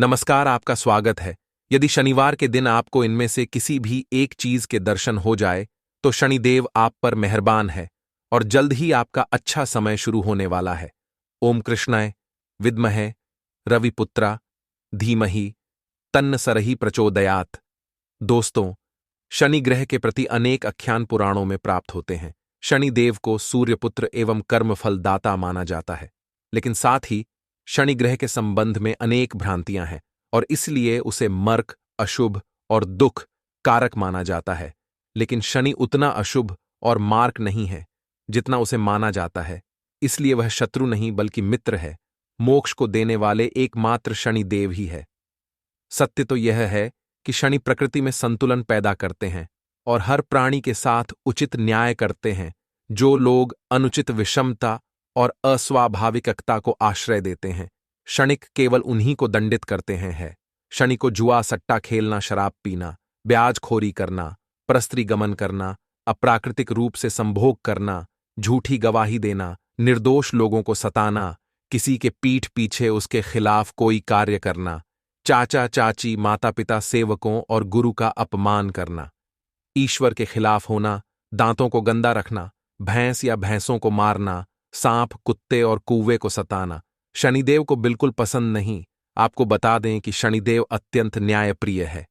नमस्कार, आपका स्वागत है। यदि शनिवार के दिन आपको इनमें से किसी भी एक चीज के दर्शन हो जाए, तो शनिदेव आप पर मेहरबान है और जल्द ही आपका अच्छा समय शुरू होने वाला है। ओम कृष्णाय विद्महे रविपुत्रा धीमहि तन्न सरहि प्रचोदयात्। दोस्तों, शनि ग्रह के प्रति अनेक आख्यान पुराणों में प्राप्त होते हैं। शनिदेव को सूर्यपुत्र एवं कर्मफल दाता माना जाता है, लेकिन साथ ही शनि ग्रह के संबंध में अनेक भ्रांतियां हैं और इसलिए उसे मर्क, अशुभ और दुख कारक माना जाता है। लेकिन शनि उतना अशुभ और मार्क नहीं है जितना उसे माना जाता है, इसलिए वह शत्रु नहीं बल्कि मित्र है। मोक्ष को देने वाले एकमात्र शनिदेव ही है। सत्य तो यह है कि शनि प्रकृति में संतुलन पैदा करते हैं और हर प्राणी के साथ उचित न्याय करते हैं। जो लोग अनुचित विषमता और अस्वाभाविकता को आश्रय देते हैं, शनिक केवल उन्हीं को दंडित करते हैं। शनि को जुआ, सट्टा खेलना, शराब पीना, ब्याजखोरी करना, परस्त्री गमन करना, अप्राकृतिक रूप से संभोग करना, झूठी गवाही देना, निर्दोष लोगों को सताना, किसी के पीठ पीछे उसके खिलाफ कोई कार्य करना, चाचा चाची, माता पिता, सेवकों और गुरु का अपमान करना, ईश्वर के खिलाफ होना, दांतों को गंदा रखना, भैंस या भैंसों को मारना, सांप, कुत्ते और कौवे को सताना शनिदेव को बिल्कुल पसंद नहीं। आपको बता दें कि शनिदेव अत्यंत न्यायप्रिय है।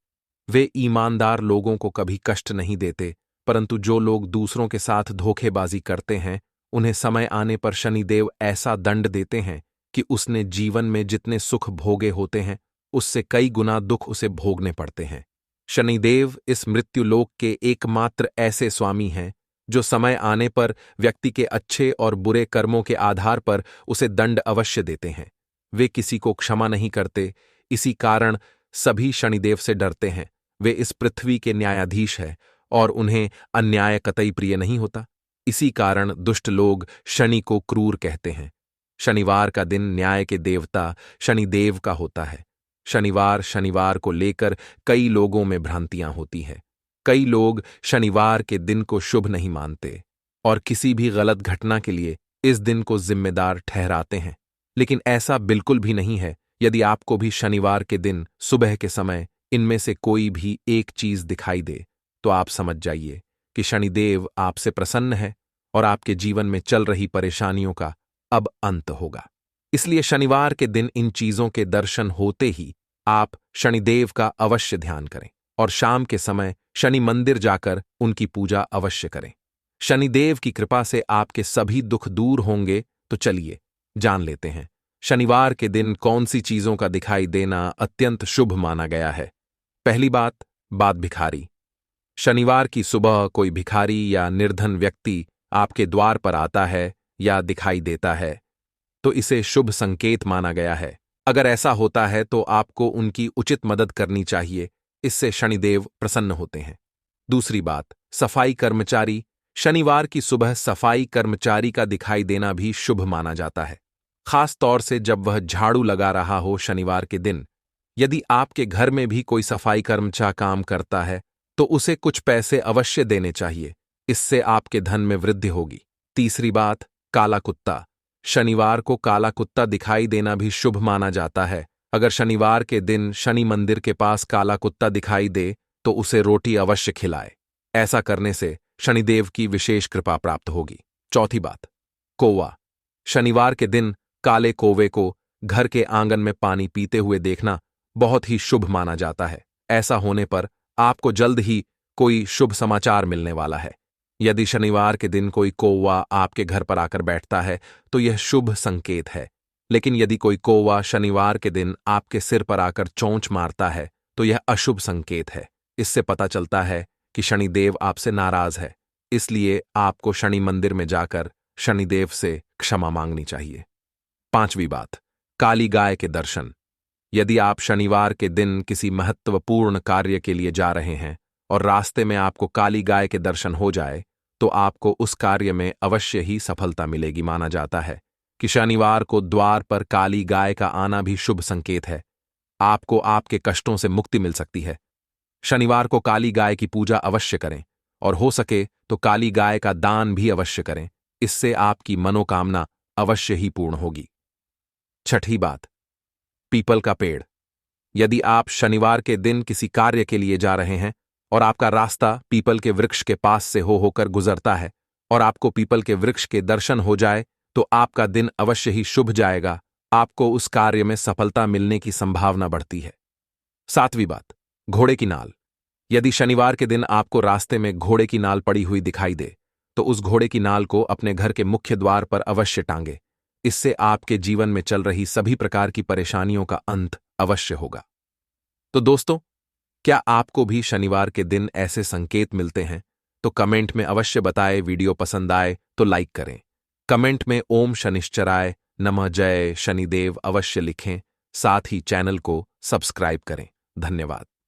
वे ईमानदार लोगों को कभी कष्ट नहीं देते, परंतु जो लोग दूसरों के साथ धोखेबाजी करते हैं, उन्हें समय आने पर शनिदेव ऐसा दंड देते हैं कि उसने जीवन में जितने सुख भोगे होते हैं, उससे कई गुना दुख उसे भोगने पड़ते हैं। शनिदेव इस मृत्युलोक के एकमात्र ऐसे स्वामी हैं जो समय आने पर व्यक्ति के अच्छे और बुरे कर्मों के आधार पर उसे दंड अवश्य देते हैं। वे किसी को क्षमा नहीं करते, इसी कारण सभी शनिदेव से डरते हैं। वे इस पृथ्वी के न्यायाधीश हैं और उन्हें अन्याय कतई प्रिय नहीं होता। इसी कारण दुष्ट लोग शनि को क्रूर कहते हैं। शनिवार का दिन न्याय के देवता शनिदेव का होता है। शनिवार को लेकर कई लोगों में भ्रांतियां होती हैं। कई लोग शनिवार के दिन को शुभ नहीं मानते और किसी भी गलत घटना के लिए इस दिन को जिम्मेदार ठहराते हैं, लेकिन ऐसा बिल्कुल भी नहीं है। यदि आपको भी शनिवार के दिन सुबह के समय इनमें से कोई भी एक चीज दिखाई दे, तो आप समझ जाइए कि शनिदेव आपसे प्रसन्न है और आपके जीवन में चल रही परेशानियों का अब अंत होगा। इसलिए शनिवार के दिन इन चीजों के दर्शन होते ही आप शनिदेव का अवश्य ध्यान करें और शाम के समय शनि मंदिर जाकर उनकी पूजा अवश्य करें। शनिदेव की कृपा से आपके सभी दुख दूर होंगे। तो चलिए जान लेते हैं शनिवार के दिन कौन सी चीजों का दिखाई देना अत्यंत शुभ माना गया है। पहली बात भिखारी। शनिवार की सुबह कोई भिखारी या निर्धन व्यक्ति आपके द्वार पर आता है या दिखाई देता है, तो इसे शुभ संकेत माना गया है। अगर ऐसा होता है तो आपको उनकी उचित मदद करनी चाहिए, इससे शनिदेव प्रसन्न होते हैं। दूसरी बात, सफाई कर्मचारी। शनिवार की सुबह सफाई कर्मचारी का दिखाई देना भी शुभ माना जाता है, खास तौर से जब वह झाड़ू लगा रहा हो शनिवार के दिन। यदि आपके घर में भी कोई सफाई कर्मचारी काम करता है तो उसे कुछ पैसे अवश्य देने चाहिए, इससे आपके धन में वृद्धि होगी। तीसरी बात, काला कुत्ता। शनिवार को काला कुत्ता दिखाई देना भी शुभ माना जाता है। अगर शनिवार के दिन शनि मंदिर के पास काला कुत्ता दिखाई दे तो उसे रोटी अवश्य खिलाए। ऐसा करने से शनिदेव की विशेष कृपा प्राप्त होगी। चौथी बात, कौवा। शनिवार के दिन काले कौवे को घर के आंगन में पानी पीते हुए देखना बहुत ही शुभ माना जाता है। ऐसा होने पर आपको जल्द ही कोई शुभ समाचार मिलने वाला है। यदि शनिवार के दिन कोई कौवा आपके घर पर आकर बैठता है तो यह शुभ संकेत है, लेकिन यदि कोई कौवा शनिवार के दिन आपके सिर पर आकर चोंच मारता है तो यह अशुभ संकेत है। इससे पता चलता है कि शनिदेव आपसे नाराज है। इसलिए आपको शनि मंदिर में जाकर शनिदेव से क्षमा मांगनी चाहिए। पांचवी बात, काली गाय के दर्शन। यदि आप शनिवार के दिन किसी महत्वपूर्ण कार्य के लिए जा रहे हैं और रास्ते में आपको काली गाय के दर्शन हो जाए, तो आपको उस कार्य में अवश्य ही सफलता मिलेगी। माना जाता है कि शनिवार को द्वार पर काली गाय का आना भी शुभ संकेत है। आपको आपके कष्टों से मुक्ति मिल सकती है। शनिवार को काली गाय की पूजा अवश्य करें और हो सके तो काली गाय का दान भी अवश्य करें, इससे आपकी मनोकामना अवश्य ही पूर्ण होगी। छठी बात, पीपल का पेड़। यदि आप शनिवार के दिन किसी कार्य के लिए जा रहे हैं और आपका रास्ता पीपल के वृक्ष के पास से होकर गुजरता है और आपको पीपल के वृक्ष के दर्शन हो जाए तो आपका दिन अवश्य ही शुभ जाएगा, आपको उस कार्य में सफलता मिलने की संभावना बढ़ती है। 7वीं बात, घोड़े की नाल। यदि शनिवार के दिन आपको रास्ते में घोड़े की नाल पड़ी हुई दिखाई दे तो उस घोड़े की नाल को अपने घर के मुख्य द्वार पर अवश्य टांगे। इससे आपके जीवन में चल रही सभी प्रकार की परेशानियों का अंत अवश्य होगा। तो दोस्तों, क्या आपको भी शनिवार के दिन ऐसे संकेत मिलते हैं? तो कमेंट में अवश्य बताएं। वीडियो पसंद आए तो लाइक करें। कमेंट में ओम शनिश्चराय नमः जय शनिदेव अवश्य लिखें। साथ ही चैनल को सब्सक्राइब करें। धन्यवाद।